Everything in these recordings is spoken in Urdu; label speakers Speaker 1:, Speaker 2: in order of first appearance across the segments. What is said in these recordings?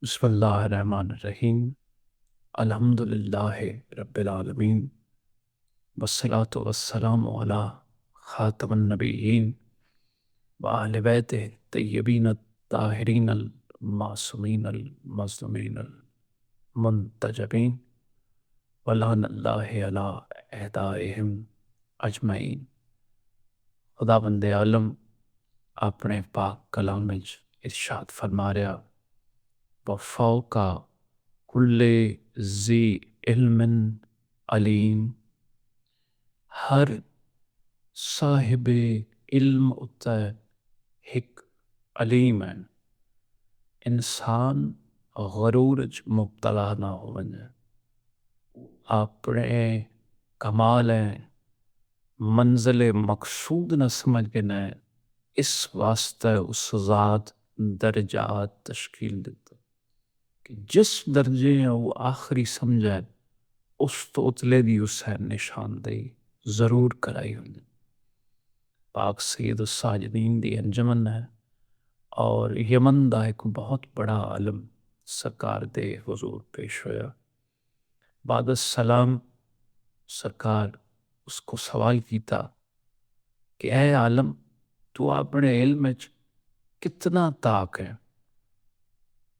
Speaker 1: بسم اللہ الرحمن الرحیم۔ الحمد للہ رب العالمین، والصلاة والسلام علی خاتم النبیین وآل بیتہ الطیبین الطاہرین المعصومین المظلومین المنتجبین، ولعن اللہ علی اعدائہم اجمعین۔ خدا بند عالم اپنے پاک کلام وچ ارشاد فرما رہا، وفوق کل ذی علم علیم، ہر صاحب علم اتے ایک علیم ہے۔ انسان غرور وچ مبتلا نہ ہو ونجے، اپنے کمال منزل مقصود نہ سمجھ کے نہ، اس واسطے اس ذات درجات تشکیل دیتا کہ جس درجے وہ آخری سمجھے اس تو اتلے دی اسے نشاندہی ضرور کرائی ہوئی۔ پاک سید الساجدین دی انجمن ہے اور یمن دا ایک بہت بڑا عالم سرکار دے حضور پیش ہویا۔ بعد السلام سرکار اس کو سوال کیتا کہ اے عالم، تو اپنے علم وچ کتنا طاق ہے؟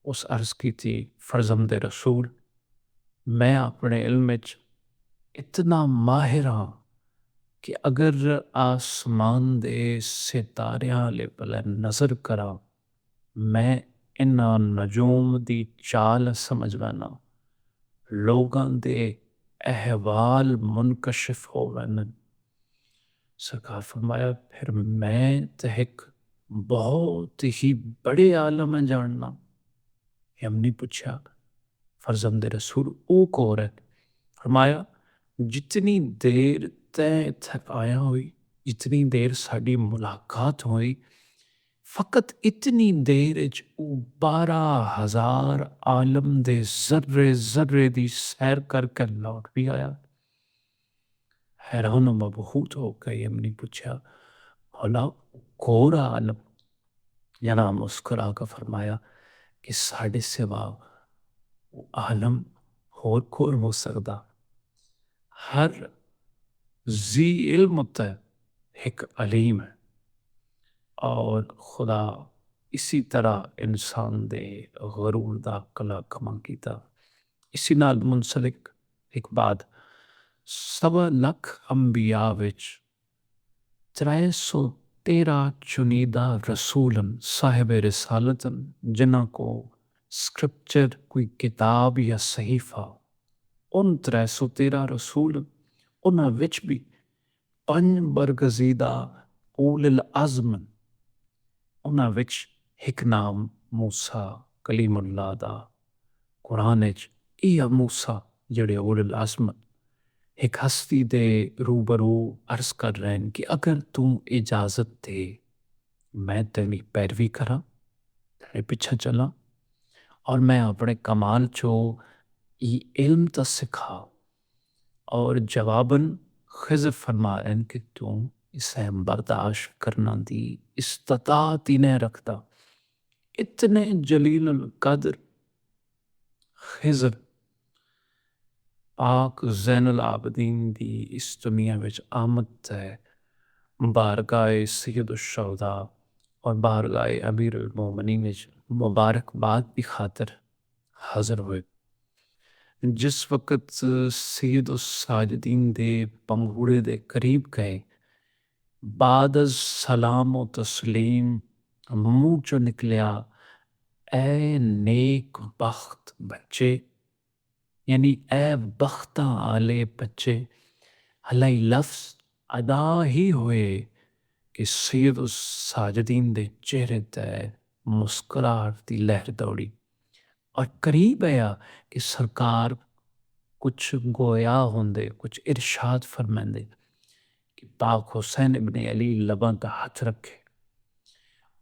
Speaker 1: اس عرض کی تھی، فرزند رسول، میں اپنے علم وچ اتنا ماہر ہاں کہ اگر آسمان دے ستاریاں لے پلے نظر کرا، میں انہاں نجوم دی چال سمجھ لینا، لوگاں دے احوال منکشف ہو ویندن۔ سرکار فرمایا پھر میں تے ایک بہت ہی بڑے عالم ہیں جاننا۔ ہم نے پوچھا فرزند رسول او کور ہے؟ فرمایا جتنی دیر تے تک آیا ہوئی، جتنی دیر ساڈی ملاقات ہوئی، فقط اتنی دیر وچ او 12,000 عالم دے ذرے ذرے دی سیر کر کے لوٹ بھی آیا۔ حیران و مبہوت ہو گئے۔ ہم نے پوچھا مولا کور عالم؟ جناب مسکرا کر فرمایا کہ ساڈے سوا وہ عالم اور کور ہو سکتا؟ ہر ذی علم ہوتا ہے ایک علیم ہے، اور خدا اسی طرح انسان دے غرور دا کلا کما کیتا۔ اسی نال منسلک ایک بات، 1.25 انبیاء وچ 313 چنیدہ رسولن صاحب رسالتن جنہاں کو سکرپچر کوئی کتاب یا صحیفہ، ان 313 رسول انہاں وچ بھی 5 برگزیدہ اول العزم، انہاں وچ ایک نام موسیٰ کلیم اللہ دا۔ قرآن وچ یہ موسیٰ جڑے اول العزم ایک ہستی دے روبرو عرض کر رہے ہیں کہ اگر تم اجازت دے میں تیری پیروی کراں، تیرے پیچھے چلاں، اور میں اپنے کمال چو یہ علم تا سکھا۔ اور جواباً خضر فرما رہے ہیں کہ تم اسے برداشت کرنا دی استطاعت ہی نہیں رکھتا۔ اتنے جلیل القدر خضر پاک زین العابدین دی اس دنیا وچ آمد ہے، بارگاہ سید الشہداء اور بارگاہ امیر المومنین وچ مبارکباد کی خاطر حاضر ہوئے۔ جس وقت سید الساجدین دے پنگھوڑے دے قریب گئے، بعد از سلام و تسلیم منہ چو نکلیا، اے نیک بخت بچے، یعنی اے بختہ آلے بچے۔ حالانکہ لفظ ادا ہی ہوئے کہ سید الساجدین دے چہرے تے مسکراہٹ دی لہر دوڑی، اور قریب آیا کہ سرکار کچھ گویا ہوندے، کچھ ارشاد فرمیندے کہ پاک حسین ابن علی لباں تے ہاتھ رکھے،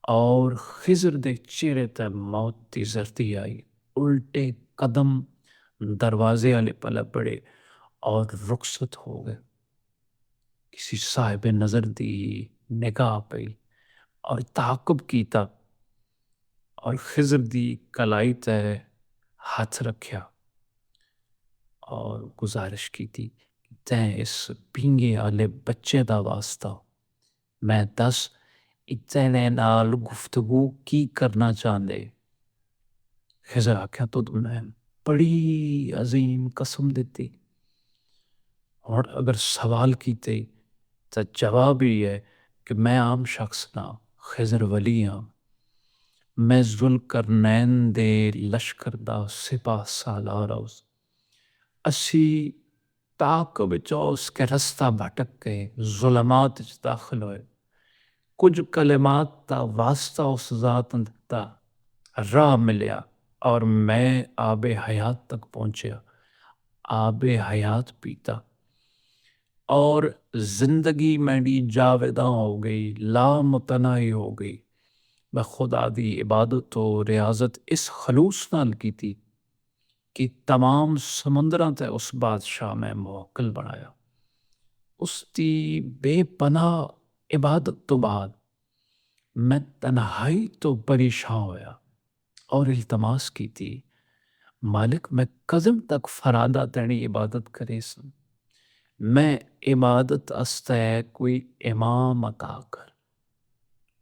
Speaker 1: اور خضر دے چہرے تے موت دی زردی آئی، الٹے قدم دروازے والے پلے پڑے اور رخصت ہو گئے۔ کسی صاحب نظر دی نگاہ پئی اور تعاقب کیتا، اور خضر دی کلائی تے ہاتھ رکھیا اور گزارش کی تھی کہ تیں اس پینگے والے بچے دا واسطہ میں دس اتنے نال گفتگو کی کرنا چاہتے. خضر آکھیا تو میں بڑی عظیم قسم دیتی اور اگر سوال کیتے تو جواب ہی ہے کہ میں عام شخص نہ خضر ولی ہاں. میں ذوالقرنین دے لشکر دا سپاہ سالار اس اسی تاک بچو اس کے رستہ بھٹک کے ظلمات وچ داخل ہوئے. کچھ کلمات دا واسطہ اس ذات نے دتا، راہ ملیا اور میں آب حیات تک پہنچیا. آب حیات پیتا اور زندگی میری جاوداں ہو گئی، لامتناہی ہو گئی. میں خدا دی عبادت و ریاضت اس خلوص نال کی تھی کہ تمام سمندراں تے اس بادشاہ میں موکل بنایا. اس دی بے پناہ عبادت تو بعد میں تنہائی تو پریشان ہویا اور التماس کی تھی مالک میں کزم تک فرادہ تینی عبادت کرے سن. میں عبادت استے کوئی امام عطا کر.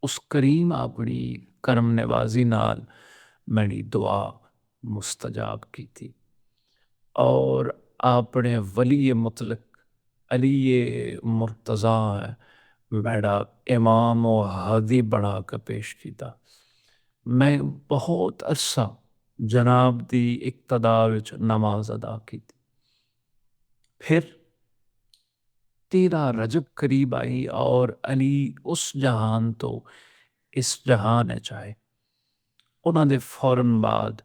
Speaker 1: اس کریم اپنی کرم نوازی نال میری دعا مستجاب کی تھی اور اپنے ولی مطلق علی مرتضیٰ میرا امام و ہادی بنا کے پیش کیتا. میں بہت عرصہ جناب دی اقتدا وچ نماز ادا کی تھی. پھر 13 رجب قریب آئی اور علی اس جہان تو اس جہان ہے چاہے. انہوں نے فوراً بعد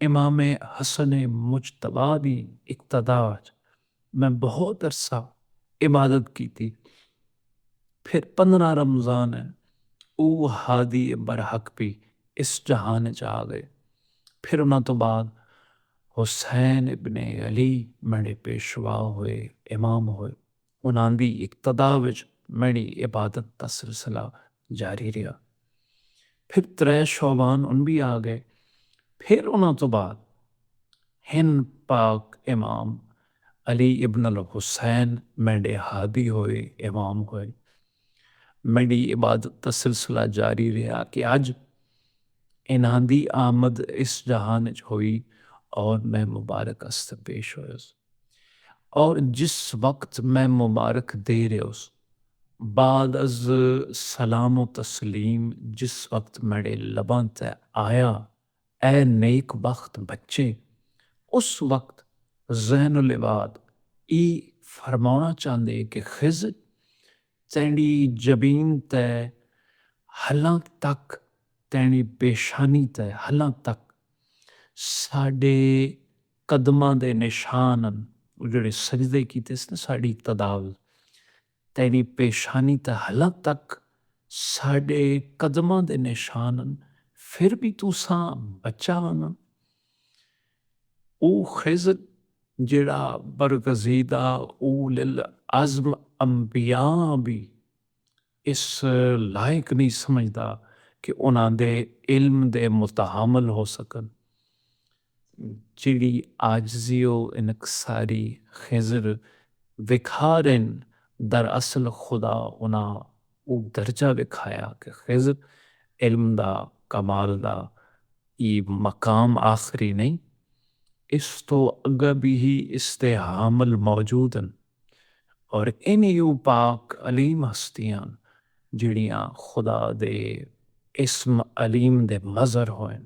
Speaker 1: امام حسن مجتبی دی اقتدا وچ میں بہت عرصہ عبادت کی تھی. پھر 15 رمضان ہے او ہادی برحق بھی اس جہان چاہ گئے. پھر انہوں تو بعد حسین ابن علی میرے پیشوا ہوئے، امام ہوئے. انہوں دی اقتدا وچ میری عبادت دا سلسلہ جاری رہا. پھر 3 شعبان ان بھی آ گئے. پھر انہوں تو بعد ہند پاک امام علی ابن الحسین میرے ہادی ہوئے، امام ہوئے. میری عبادت کا سلسلہ جاری رہا کہ آج انہاں دی آمد اس جہان وچ ہوئی اور میں مبارک است پیش ہوئے. اور جس وقت میں مبارک دے رہے اس بعد از سلام و تسلیم جس وقت میرے لباں تے آیا اے نیک بخت بچے، اس وقت ذہن العباد ای فرمانا چاہتے کہ خضر تیری جبین تے حلاں تک، تیری پیشانی تے حلاں تک ساڈے قدماں دے نشان جڑے سجدے کیتے نا ساڑی تداول تیری پیشانی تے حلاں تک ساڈے قدماں دے نشان. پھر بھی تو ساں بچہ ہونا. او خضر جڑا برگزیدہ اول العزم انبیاء بھی اس لائق نہیں سمجھدا کہ انہاں دے علم دے متحمل ہو سکن. جڑی عاجزی و انکساری خضر وکھارن در اصل خدا انہاں او درجہ وکھایا کہ خضر علم دا کمال دا ای مقام آخری نہیں، اس تو اگہ بھی ہی استحامل موجود ہیں. اور انہیو پاک علیم ہستیاں جڑیاں خدا دے اسم علیم دے مظہر ہوئیں،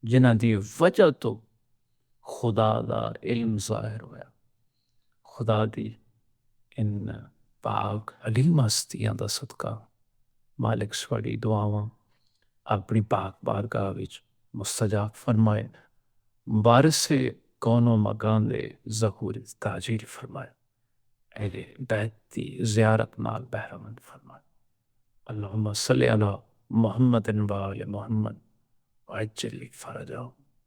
Speaker 1: جنہ دی وجہ تو خدا دا علم ظاہر ہویا. خدا دی ان پاک علیم ہستیاں دا صدقہ مالک سواڑی دعاواں اپنی پاک بارگاہ وچ مستجاب فرمائے. وارث کون و مکان دے ظہور تاجیل فرمائے. اہل بیت دی زیارت نال بہرمند فرمائے. اللہم صلی علی محمد و آل محمد وعجل فرجہ.